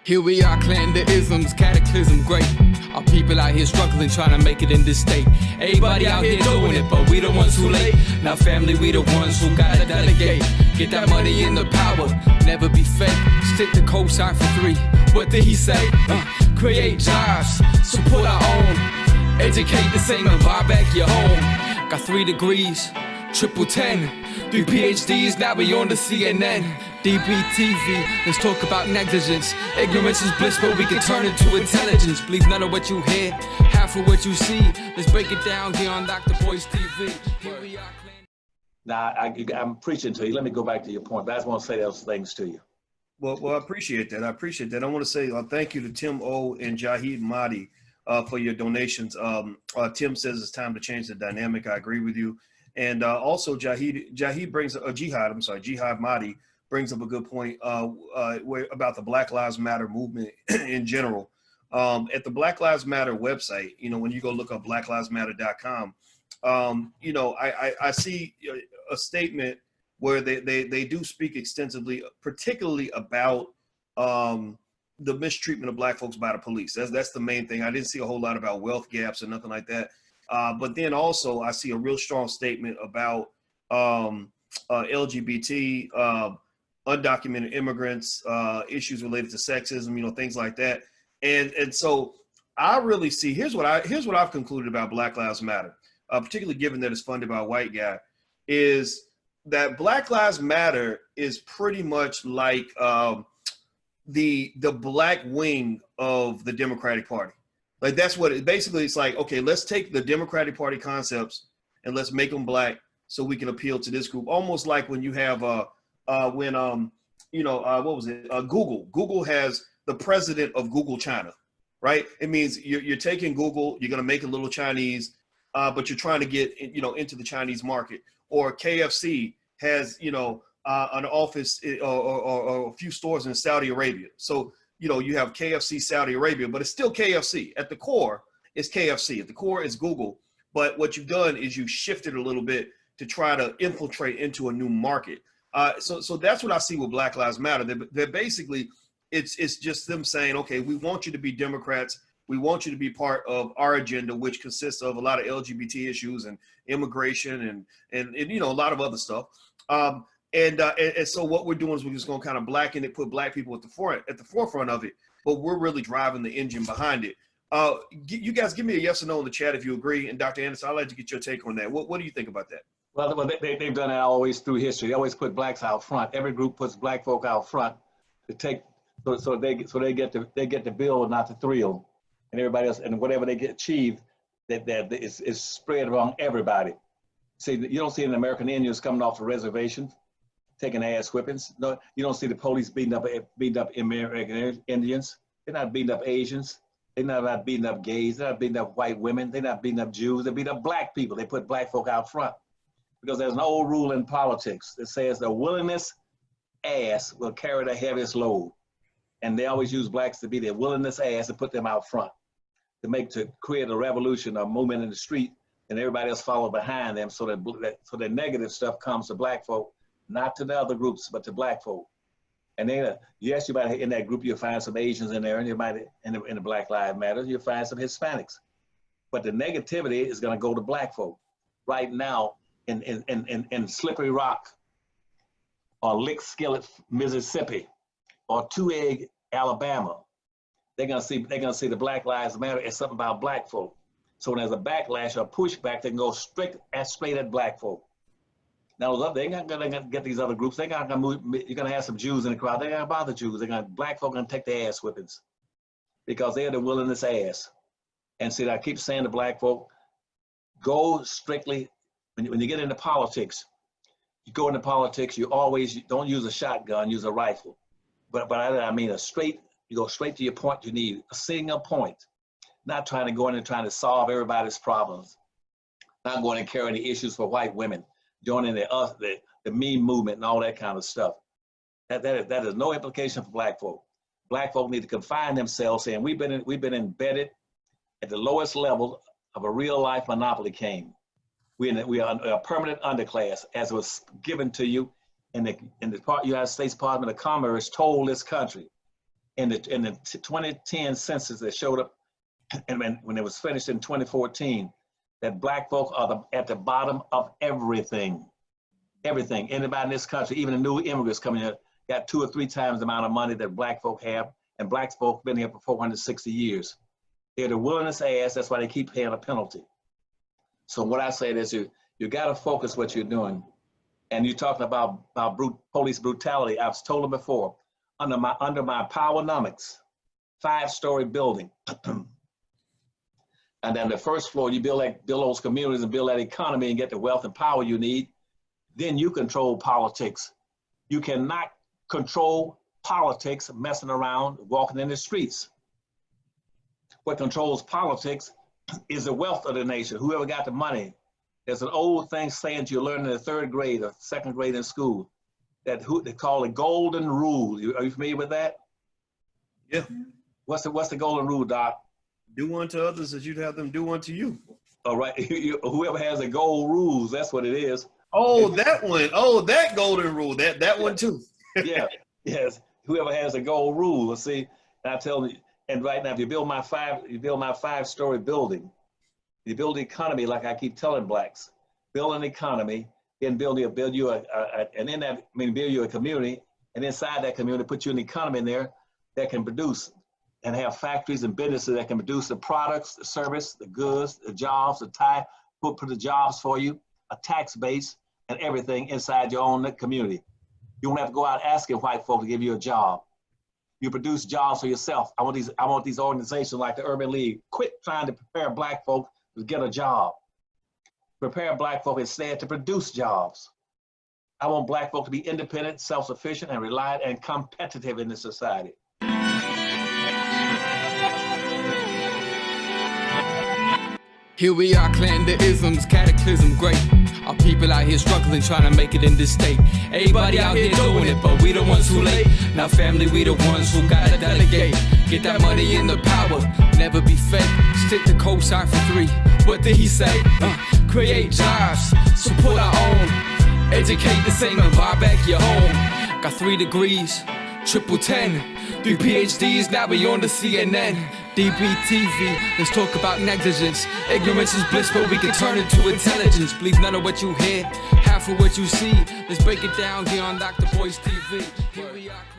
Here we are, clan the isms, cataclysm great. Our people out here struggling, trying to make it in this state. Everybody out here doing it, but we the ones who late. Now family, we the ones who gotta delegate. Get that money in the power, never be fake. Stick to cosign for 3. What did he say? Create jobs, support our own. Educate the same and buy back your home. Got 3 degrees, triple 10. 3 PhDs, now we on the CNN. DBTV, let's talk about negligence. Ignorance is bliss, but we can turn it to intelligence. Believe none of what you hear, half of what you see. Let's break it down here on Dr. Boy's TV. Here we are. Now, I'm preaching to you. Let me go back to your point, but I just want to say those things to you. Well, I appreciate that. I want to say thank you to Tim O and Jahid Mahdi for your donations. Tim says it's time to change the dynamic. I agree with you. And also Jihad Mahdi brings up a good point about the Black Lives Matter movement in general. At the Black Lives Matter website, when you go look up blacklivesmatter.com, I see a statement where they do speak extensively, particularly about the mistreatment of Black folks by the police. That's the main thing. I didn't see a whole lot about wealth gaps or nothing like that. But then also I see a real strong statement about LGBT, undocumented immigrants, issues related to sexism, things like that. And so I really see, here's what I've concluded about Black Lives Matter, particularly given that it's funded by a white guy, is that Black Lives Matter is pretty much like the black wing of the Democratic Party. Like that's what it basically, it's like, okay, let's take the Democratic Party concepts and let's make them black so we can appeal to this group. Almost like when you have Google has the president of Google China, right? It means you're taking Google, you're going to make it a little Chinese, but you're trying to get, into the Chinese market. Or KFC has, an office or a few stores in Saudi Arabia. So, you have KFC Saudi Arabia, but it's still KFC. At the core, it's KFC. At the core, it's Google. But what you've done is you shifted a little bit to try to infiltrate into a new market. So that's what I see with Black Lives Matter. They're basically, it's just them saying, okay, we want you to be Democrats. We want you to be part of our agenda, which consists of a lot of LGBT issues and immigration and a lot of other stuff. And so what we're doing is we're just going to kind of blacken it, put Black people at the forefront of it, but we're really driving the engine behind it. You guys give me a yes or no in the chat if you agree. And Dr. Anderson, I'd like to get your take on that. What do you think about that? Well, they've done that always through history. They always put blacks out front. Every group puts Black folk out front to take, so they get the bill, not the thrill, and everybody else, and whatever they get achieved, that is spread among everybody. See, you don't see any American Indians coming off the reservations taking ass whippings. No, you don't see the police beating up American Indians. They're not beating up Asians. They're not beating up gays. They're not beating up white women. They're not beating up Jews. They beat up Black people. They put Black folk out front. Because there's an old rule in politics that says the willingness ass will carry the heaviest load. And they always use blacks to be their willingness ass and put them out front to create a revolution or movement in the street, and everybody else follow behind them so that negative stuff comes to Black folk, not to the other groups, but to Black folk. And then, yes, you might, in that group, you'll find some Asians in there, and you might, in the Black Lives Matter, you'll find some Hispanics. But the negativity is gonna go to Black folk. Right now, in Slippery Rock, or Lick Skillet, Mississippi, or Two Egg, Alabama, they're gonna see the Black Lives Matter as something about Black folk. So when there's a backlash or pushback, they can go straight at Black folk. Now they're not gonna get these other groups. They're not gonna move. You're gonna have some Jews in the crowd. They're gonna bother Jews. Black folk gonna take their ass whippings because they're the willingness ass. And see, I keep saying to Black folk, go strictly. When you get into politics, you go into politics, you don't use a shotgun, use a rifle. But I mean you go straight to your point you need, a single point. Not trying to go in and trying to solve everybody's problems. Not going and carrying the issues for white women, joining the meme movement and all that kind of stuff. That is no implication for Black folk. Black folk need to confine themselves, saying we've been embedded at the lowest level of a real life monopoly game. We are a permanent underclass, as was given to you in the United States Department of Commerce told this country. in the 2010 census that showed up, and when it was finished in 2014, that black folk are at the bottom of everything. Everything. Anybody in this country, even the new immigrants coming here, got 2 or 3 times the amount of money that black folk have, and black folk been here for 460 years. They're the willingest ass, that's why they keep paying a penalty. So what I say is you gotta focus what you're doing. And you're talking about police brutality. I've told them before, under my Powernomics, 5-story building. And then the first floor, you build those communities and build that economy and get the wealth and power you need. Then you control politics. You cannot control politics messing around, walking in the streets. What controls politics is the wealth of the nation. Whoever got the money. There's an old thing saying you learn in the 3rd grade or 2nd grade in school that they call the golden rule. Are you familiar with that? Yeah. What's the golden rule, Doc? Do unto others as you'd have them do unto you. All right. Whoever has the gold rules, that's what it is. Oh, that one. Oh, that golden rule. That one too. Yeah. Yes. Whoever has the gold rule. See, and I tell you, and right now, if you build my 5-story building, you build the economy like I keep telling blacks. Build an economy, then build you a community, and inside that community, put you an economy in there that can produce and have factories and businesses that can produce the products, the service, the goods, the jobs, put the jobs for you, a tax base, and everything inside your own community. You don't have to go out asking white folk to give you a job. You produce jobs for yourself. I want these organizations like the Urban League, quit trying to prepare black folk to get a job. Prepare black folk instead to produce jobs. I want black folk to be independent, self-sufficient, and reliant and competitive in this society. Here we are, clan the isms, cataclysm great. Our people out here struggling, trying to make it in this state. Everybody out here doing it, but we the ones who late. Now family, we the ones who gotta delegate. Get that money in the power, never be fake. Stick to cosign for 3. What did he say? Create jobs, support our own. Educate the same and buy back your home. Got 3 degrees, triple 10. 3 PhDs, now we on the CNN. DBTV, let's talk about negligence. Ignorance is bliss, but we can turn it to intelligence. Believe none of what you hear, half of what you see. Let's break it down here on Dr. Boy's TV. Here we are.